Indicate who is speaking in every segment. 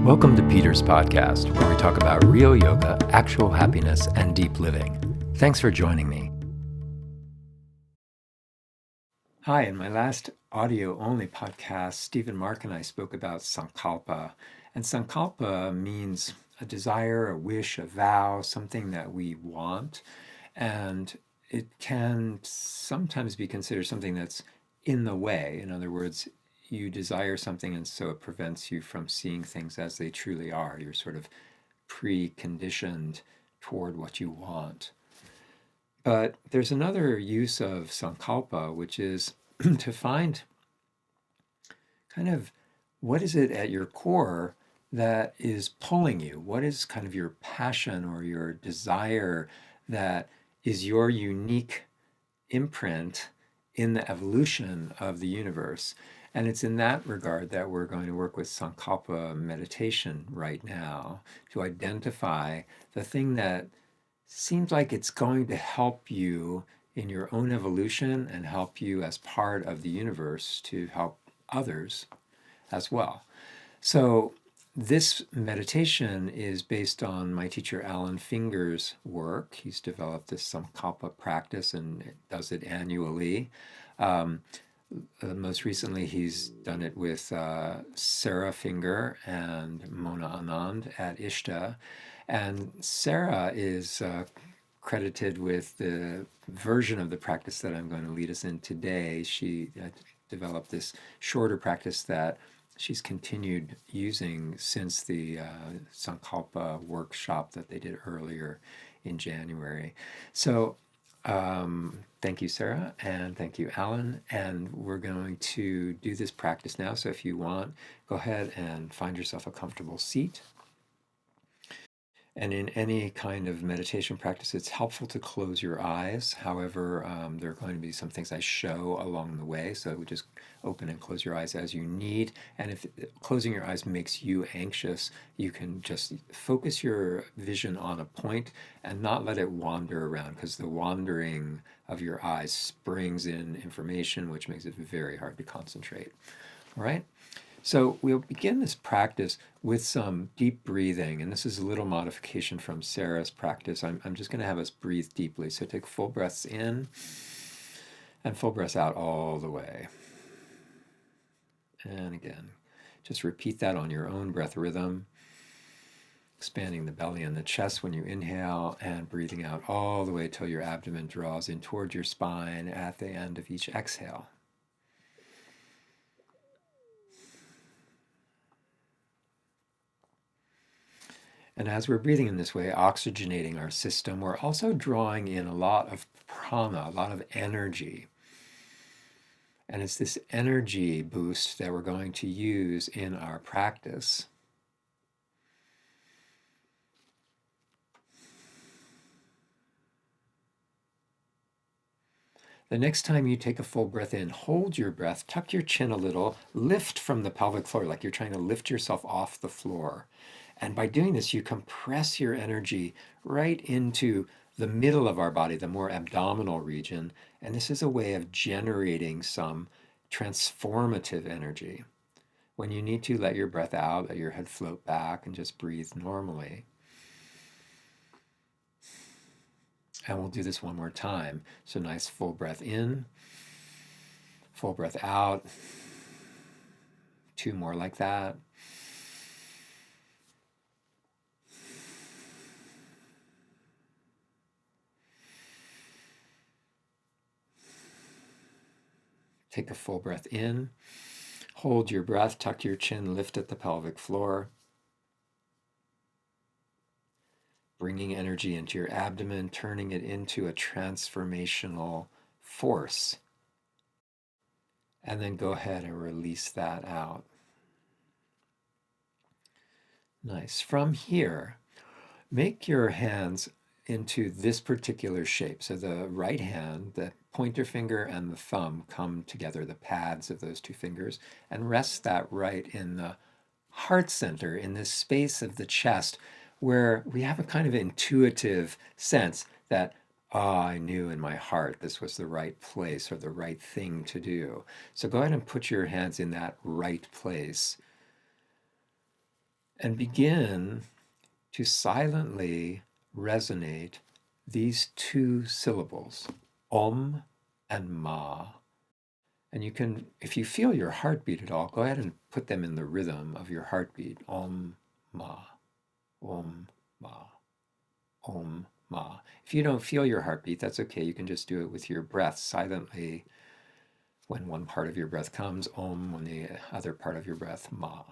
Speaker 1: Welcome to Peter's podcast, where we talk about real yoga, actual happiness, and deep living. Thanks for joining me. Hi, in my last audio-only podcast, Stephen Mark and I spoke about Sankalpa. And Sankalpa means a desire, a wish, a vow, something that we want. And it can sometimes be considered something that's in the way. In other words, you desire something and so it prevents you from seeing things as they truly are. You're sort of preconditioned toward what you want. But there's another use of Sankalpa, which is to find kind of what is it at your core that is pulling you? What is kind of your passion or your desire that is your unique imprint in the evolution of the universe? And it's in that regard that we're going to work with Sankalpa meditation right now to identify the thing that seems like it's going to help you in your own evolution and help you as part of the universe to help others as well. So this meditation is based on my teacher Alan Finger's work. He's developed this Sankalpa practice and does it annually. Most recently, he's done it with Sarah Finger and Mona Anand at Ishta. And Sarah is credited with the version of the practice that I'm going to lead us in today. She developed this shorter practice that she's continued using since the Sankalpa workshop that they did earlier in January. So thank you, Sarah, and thank you, Alan. And we're going to do this practice now. So if you want, go ahead and find yourself a comfortable seat. And in any kind of meditation practice, it's helpful to close your eyes. However, there are going to be some things I show along the way. So just open and close your eyes as you need. And if closing your eyes makes you anxious, you can just focus your vision on a point and not let it wander around, because the wandering of your eyes springs in information, which makes it very hard to concentrate. All right? So we'll begin this practice with some deep breathing, and this is a little modification from Sarah's practice. I'm just going to have us breathe deeply. So take full breaths in and full breaths out all the way. And again, just repeat that on your own breath rhythm, expanding the belly and the chest when you inhale and breathing out all the way till your abdomen draws in toward your spine at the end of each exhale. And as we're breathing in this way, oxygenating our system, we're also drawing in a lot of prana, a lot of energy. And it's this energy boost that we're going to use in our practice. The next time you take a full breath in, hold your breath, tuck your chin a little, lift from the pelvic floor, like you're trying to lift yourself off the floor. And by doing this, you compress your energy right into the middle of our body, the more abdominal region. And this is a way of generating some transformative energy. When you need to, let your breath out, let your head float back, and just breathe normally. And we'll do this one more time. So nice full breath in, full breath out. 2 more like that. Take a full breath in, hold your breath, tuck your chin, lift at the pelvic floor, bringing energy into your abdomen, turning it into a transformational force. And then go ahead and release that out. Nice. From here, make your hands into this particular shape. So the right hand, the pointer finger and the thumb come together, the pads of those 2 fingers, and rest that right in the heart center, in this space of the chest, where we have a kind of intuitive sense that, I knew in my heart this was the right place or the right thing to do. So go ahead and put your hands in that right place. and begin to silently resonate these two syllables, Om and Ma. And you can, if you feel your heartbeat at all, go ahead and put them in the rhythm of your heartbeat. Om, Ma, Om, Ma, Om, Ma. If you don't feel your heartbeat, that's okay. You can just do it with your breath silently. When one part of your breath comes, Om, when the other part of your breath, Ma.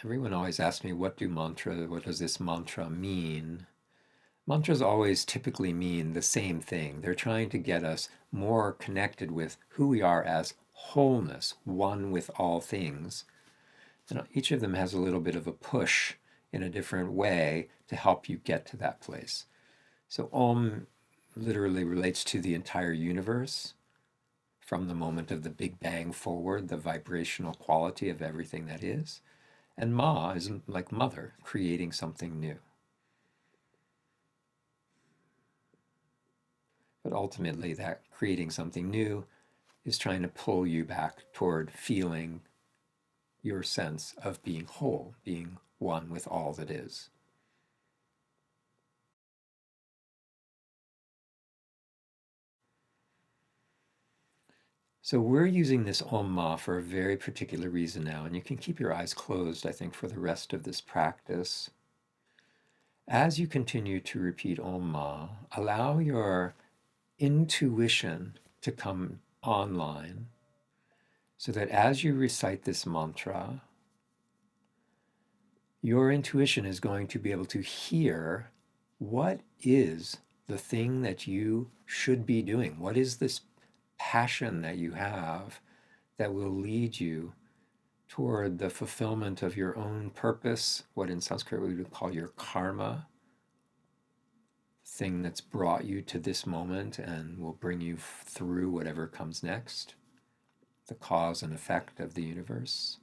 Speaker 1: Everyone always asks me, what does this mantra mean? Mantras always typically mean the same thing. They're trying to get us more connected with who we are as wholeness, one with all things. And each of them has a little bit of a push in a different way to help you get to that place. So Om literally relates to the entire universe from the moment of the Big Bang forward, the vibrational quality of everything that is. And Ma is like mother, creating something new. But ultimately, that creating something new is trying to pull you back toward feeling your sense of being whole, being one with all that is. So we're using this Om Ma for a very particular reason now, and you can keep your eyes closed, I think, for the rest of this practice. As you continue to repeat Om Ma, allow your intuition to come online so that as you recite this mantra, your intuition is going to be able to hear what is the thing that you should be doing. What is this passion that you have that will lead you toward the fulfillment of your own purpose, what in Sanskrit we would call your karma, thing that's brought you to this moment and will bring you through whatever comes next, the cause and effect of the universe.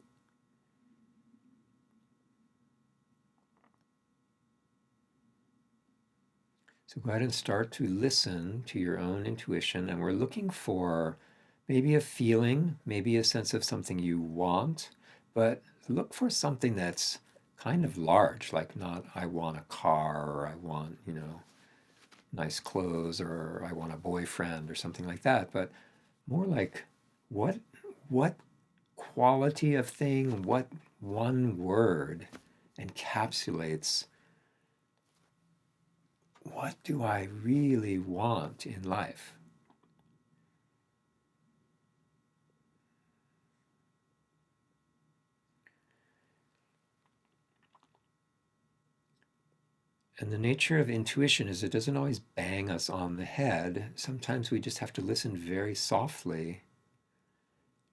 Speaker 1: So go ahead and start to listen to your own intuition, and we're looking for maybe a feeling, maybe a sense of something you want, but look for something that's kind of large, like not I want a car or I want, nice clothes or I want a boyfriend or something like that, but more like what what quality of thing, what one word encapsulates what do I really want in life? And the nature of intuition is it doesn't always bang us on the head. Sometimes we just have to listen very softly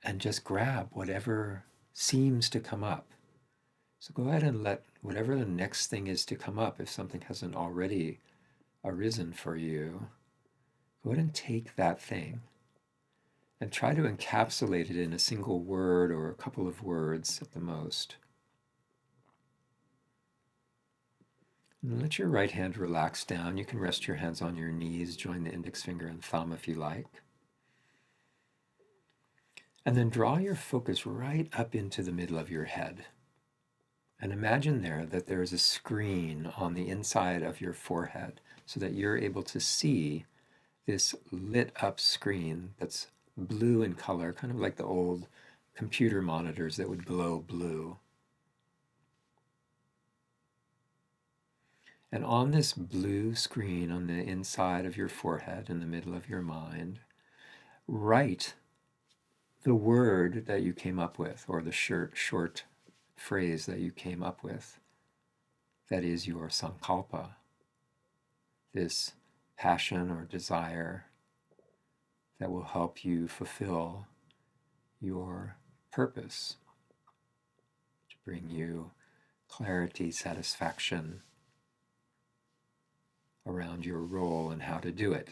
Speaker 1: and just grab whatever seems to come up. So go ahead and let whatever the next thing is to come up, if something hasn't already arisen for you, go ahead and take that thing and try to encapsulate it in a single word or a couple of words at the most. And let your right hand relax down. You can rest your hands on your knees, join the index finger and thumb if you like. And then draw your focus right up into the middle of your head. And imagine there that there is a screen on the inside of your forehead so that you're able to see this lit up screen that's blue in color, kind of like the old computer monitors that would glow blue. And on this blue screen on the inside of your forehead, in the middle of your mind, write the word that you came up with, or the short phrase that you came up with, that is your sankalpa, this passion or desire that will help you fulfill your purpose, to bring you clarity, satisfaction around your role and how to do it.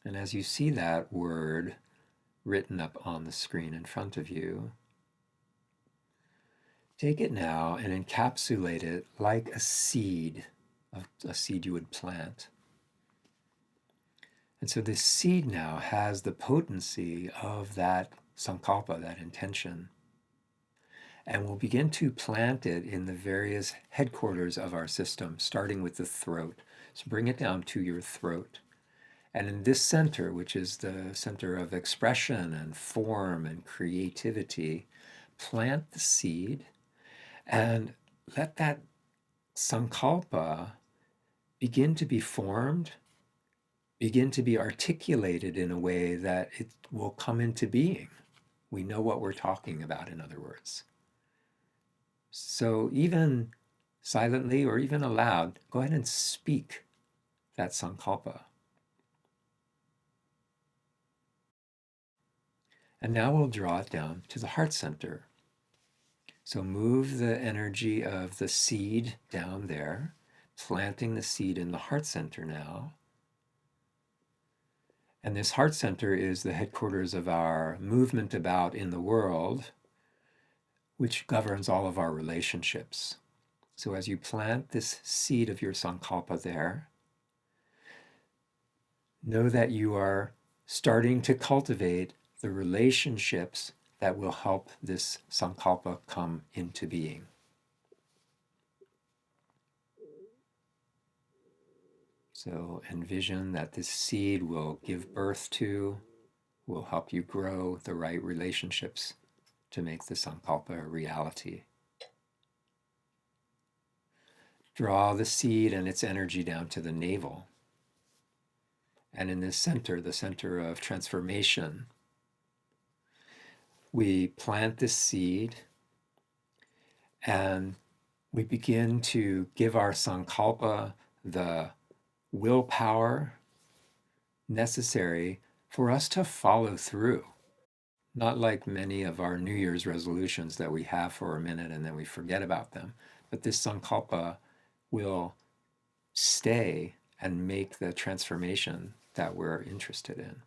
Speaker 1: And as you see that word written up on the screen in front of you, take it now and encapsulate it like a seed you would plant. And so this seed now has the potency of that sankalpa, that intention. And we'll begin to plant it in the various headquarters of our system, starting with the throat. So bring it down to your throat. And in this center, which is the center of expression and form and creativity, plant the seed and let that sankalpa begin to be formed, begin to be articulated in a way that it will come into being. We know what we're talking about, in other words. So even silently or even aloud, go ahead and speak that sankalpa. And now we'll draw it down to the heart center. So move the energy of the seed down there, planting the seed in the heart center now. And this heart center is the headquarters of our movement about in the world, which governs all of our relationships. So as you plant this seed of your sankalpa there, know that you are starting to cultivate the relationships that will help this sankalpa come into being. So envision that this seed will give birth to, will help you grow the right relationships to make the sankalpa a reality. Draw the seed and its energy down to the navel. And in this center, the center of transformation, we plant this seed and we begin to give our sankalpa the willpower necessary for us to follow through. Not like many of our New Year's resolutions that we have for a minute and then we forget about them, but this sankalpa will stay and make the transformation that we're interested in.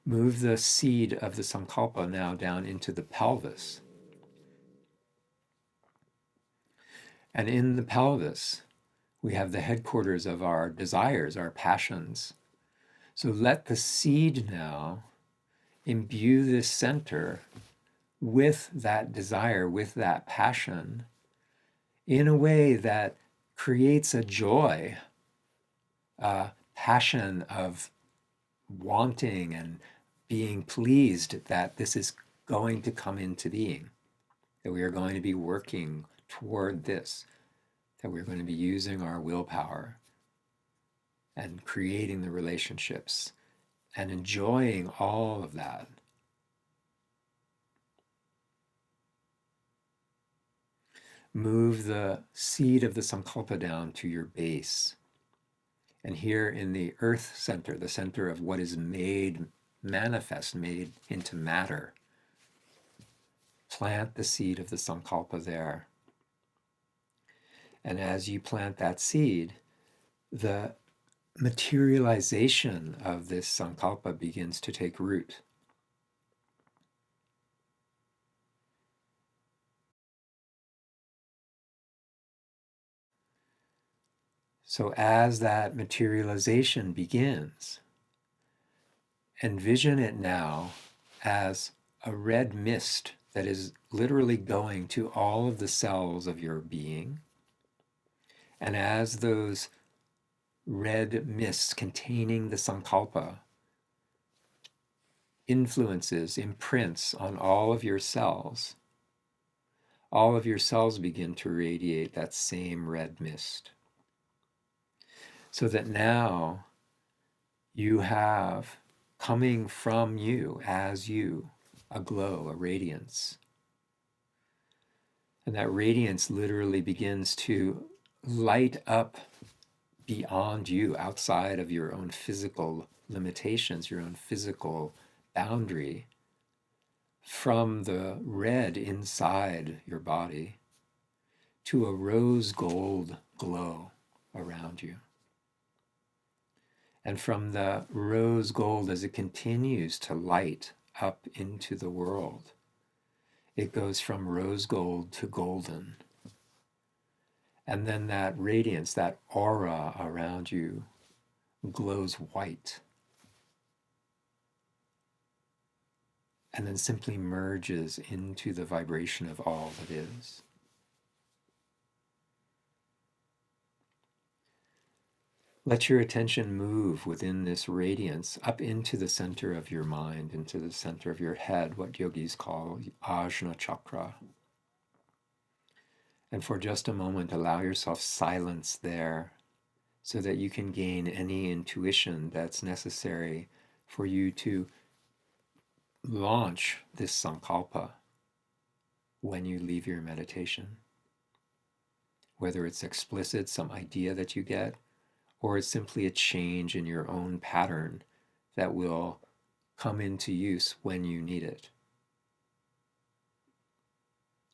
Speaker 1: Move the seed of the sankalpa now down into the pelvis. And in the pelvis, we have the headquarters of our desires, our passions. So let the seed now imbue this center with that desire, with that passion, in a way that creates a joy, a passion of wanting and being pleased that this is going to come into being, that we are going to be working toward this, that we're going to be using our willpower and creating the relationships and enjoying all of that. Move the seed of the sankalpa down to your base. And here in the earth center, the center of what is made manifest, made into matter, plant the seed of the sankalpa there. And as you plant that seed, the materialization of this sankalpa begins to take root. So as that materialization begins, envision it now as a red mist that is literally going to all of the cells of your being. And as those red mists containing the sankalpa influences, imprints on all of your cells begin to radiate that same red mist. So that now you have coming from you, as you, a glow, a radiance. And that radiance literally begins to light up beyond you, outside of your own physical limitations, your own physical boundary, from the red inside your body to a rose gold glow around you. And from the rose gold, as it continues to light up into the world, it goes from rose gold to golden. And then that radiance, that aura around you glows white and then simply merges into the vibration of all that is. Let your attention move within this radiance up into the center of your mind, into the center of your head, what yogis call Ajna Chakra. And for just a moment, allow yourself silence there so that you can gain any intuition that's necessary for you to launch this sankalpa when you leave your meditation. Whether it's explicit, some idea that you get, or it's simply a change in your own pattern that will come into use when you need it.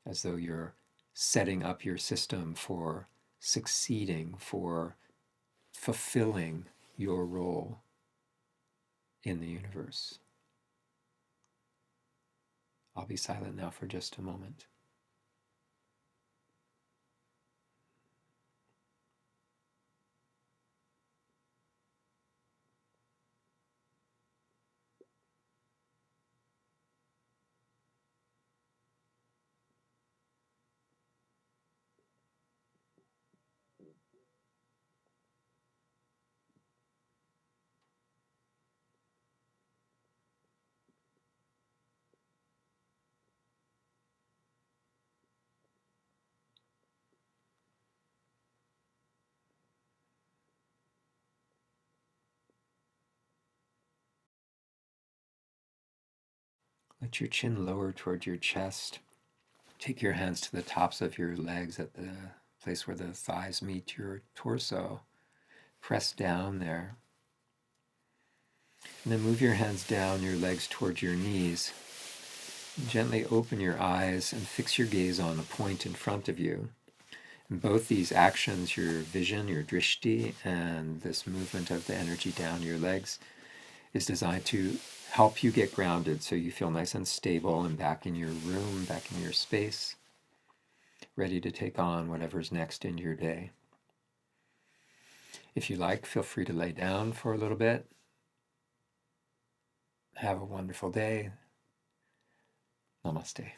Speaker 1: As though you're setting up your system for succeeding, for fulfilling your role in the universe. I'll be silent now for just a moment. Let your chin lower toward your chest. Take your hands to the tops of your legs at the place where the thighs meet your torso. Press down there. And then move your hands down your legs towards your knees. Gently open your eyes and fix your gaze on a point in front of you. And both these actions, your vision, your drishti, and this movement of the energy down your legs, is designed to help you get grounded so you feel nice and stable and back in your room, back in your space, ready to take on whatever's next in your day. If you like, feel free to lay down for a little bit. Have a wonderful day. Namaste.